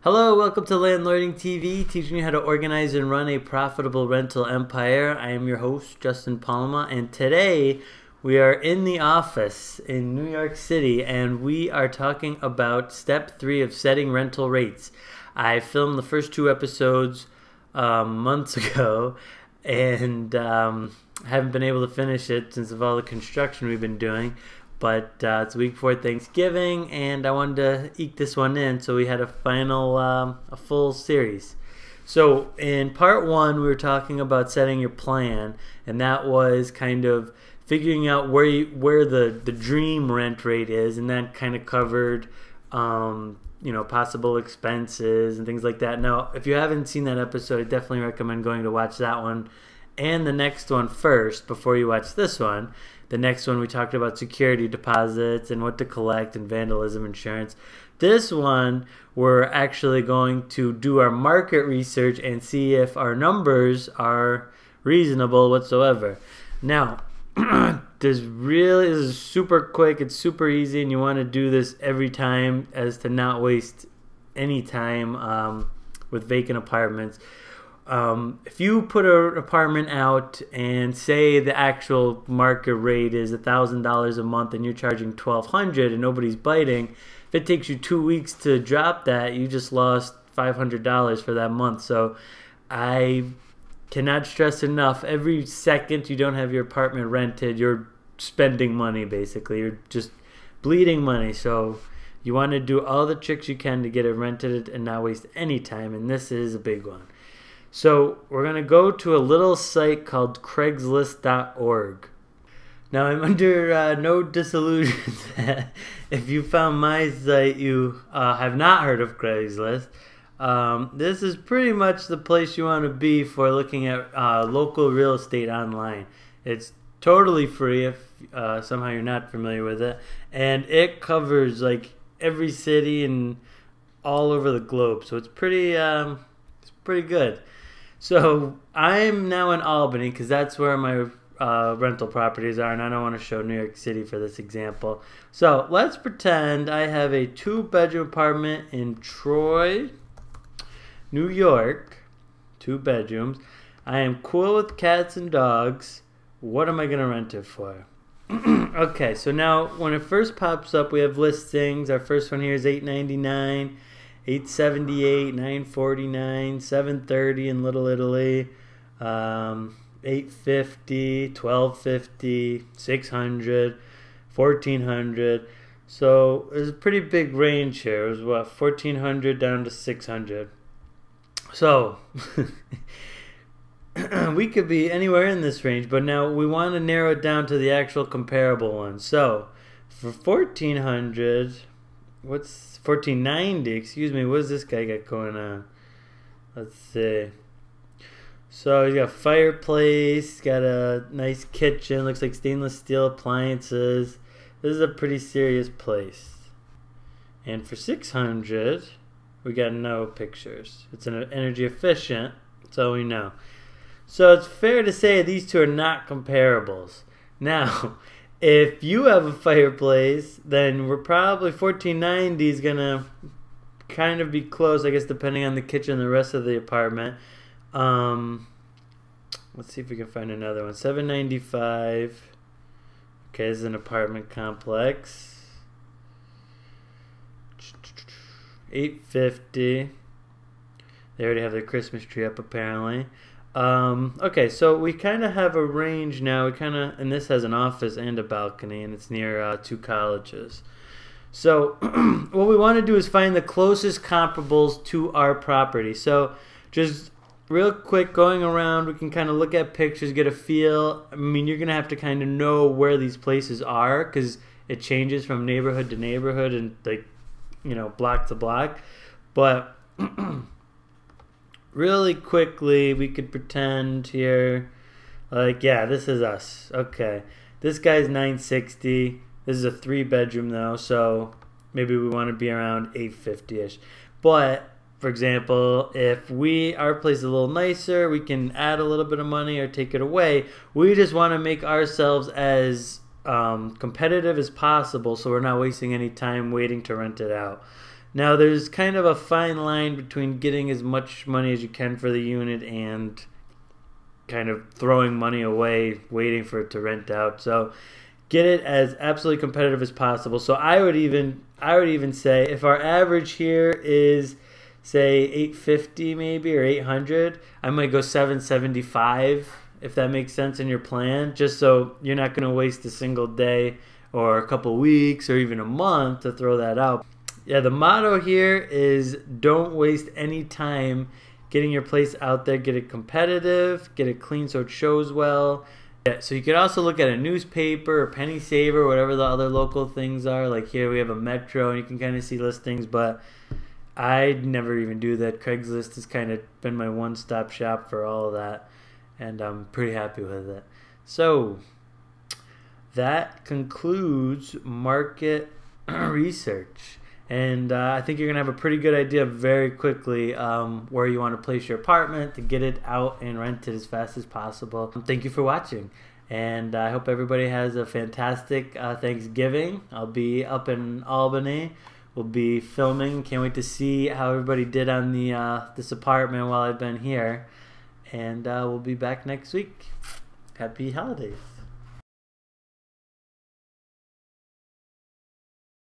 Hello, welcome to Landlording TV, teaching you how to organize and run a profitable rental empire. I am your host, Justin Palma, and today we are in the office in New York City, and we are talking about step 3 of setting rental rates. I filmed the first 2 episodes months ago, and haven't been able to finish it since of all the construction we've been doing. But it's a week before Thanksgiving, and I wanted to eke this one in, so we had a full series. So in part 1, we were talking about setting your plan, and that was kind of figuring out where the dream rent rate is, and that kind of covered possible expenses and things like that. Now, if you haven't seen that episode, I definitely recommend going to watch that one and the next one first before you watch this one. The next one we talked about security deposits and what to collect and vandalism insurance. This one we're actually going to do our market research and see if our numbers are reasonable whatsoever. Now, this is super quick, it's super easy, and you want to do this every time as to not waste any time with vacant apartments. If you put an apartment out and say the actual market rate is $1,000 a month and you're charging $1,200 and nobody's biting, if it takes you 2 weeks to drop that, you just lost $500 for that month. So I cannot stress enough, every second you don't have your apartment rented, you're spending money basically. You're just bleeding money. So you want to do all the tricks you can to get it rented and not waste any time, and this is a big one. So we're going to go to a little site called Craigslist.org. Now, I'm under no disillusions that if you found my site, you have not heard of Craigslist. This is pretty much the place you want to be for looking at local real estate online. It's totally free if somehow you're not familiar with it. And it covers like every city and all over the globe. So it's pretty good. So I'm now in Albany because that's where my rental properties are, and I don't want to show New York City for this example. So let's pretend I have a 2-bedroom apartment in Troy, New York, 2 bedrooms. I am cool with cats and dogs. What am I going to rent it for? Okay, so now when it first pops up, we have listings. Our first one here is $8.99. $8.78, $9.49, $7.30 in Little Italy, $8.50, $12.50, $600, $1,400. So there's a pretty big range here. It was what, $1,400 down to $600. So we could be anywhere in this range, but now we want to narrow it down to the actual comparable one. So for $1,400, what's $1,490, excuse me, what does this guy got going on? Let's see. So he's got a fireplace, got a nice kitchen, looks like stainless steel appliances. This is a pretty serious place. And for $600, we got no pictures. It's an energy efficient, that's all we know. So it's fair to say these two are not comparables. Now, if you have a fireplace, then we're probably $1,490 is going to kind of be close, I guess, depending on the kitchen and the rest of the apartment. Let's see if we can find another one. $795. Okay, this is an apartment complex. $850. They already have their Christmas tree up, apparently. Okay, so we kind of have a range now. And this has an office and a balcony, and it's near 2 colleges. So what we want to do is find the closest comparables to our property. So just real quick, going around, we can kind of look at pictures, get a feel. I mean, you're going to have to kind of know where these places are because it changes from neighborhood to neighborhood and, like, block to block. But really quickly, we could pretend here, like, yeah, this is us. Okay, this guy's $960. This is a 3-bedroom though, so maybe we want to be around $850-ish. But for example, if our place is a little nicer, we can add a little bit of money or take it away. We just want to make ourselves as competitive as possible, so we're not wasting any time waiting to rent it out. Now there's kind of a fine line between getting as much money as you can for the unit and kind of throwing money away waiting for it to rent out. So get it as absolutely competitive as possible. So I would even say if our average here is say 850 maybe or 800, I might go 775 if that makes sense in your plan, just so you're not going to waste a single day or a couple weeks or even a month to throw that out. Yeah, the motto here is don't waste any time getting your place out there. Get it competitive, get it clean so it shows well. Yeah, so you could also look at a newspaper or penny saver, whatever the other local things are. Like here we have a Metro and you can kind of see listings, but I never even do that. Craigslist has kind of been my one-stop shop for all of that, and I'm pretty happy with it. So that concludes market research. And I think you're going to have a pretty good idea very quickly where you want to place your apartment to get it out and rent it as fast as possible. Thank you for watching. And I hope everybody has a fantastic Thanksgiving. I'll be up in Albany. We'll be filming. Can't wait to see how everybody did on the this apartment while I've been here. And we'll be back next week. Happy holidays.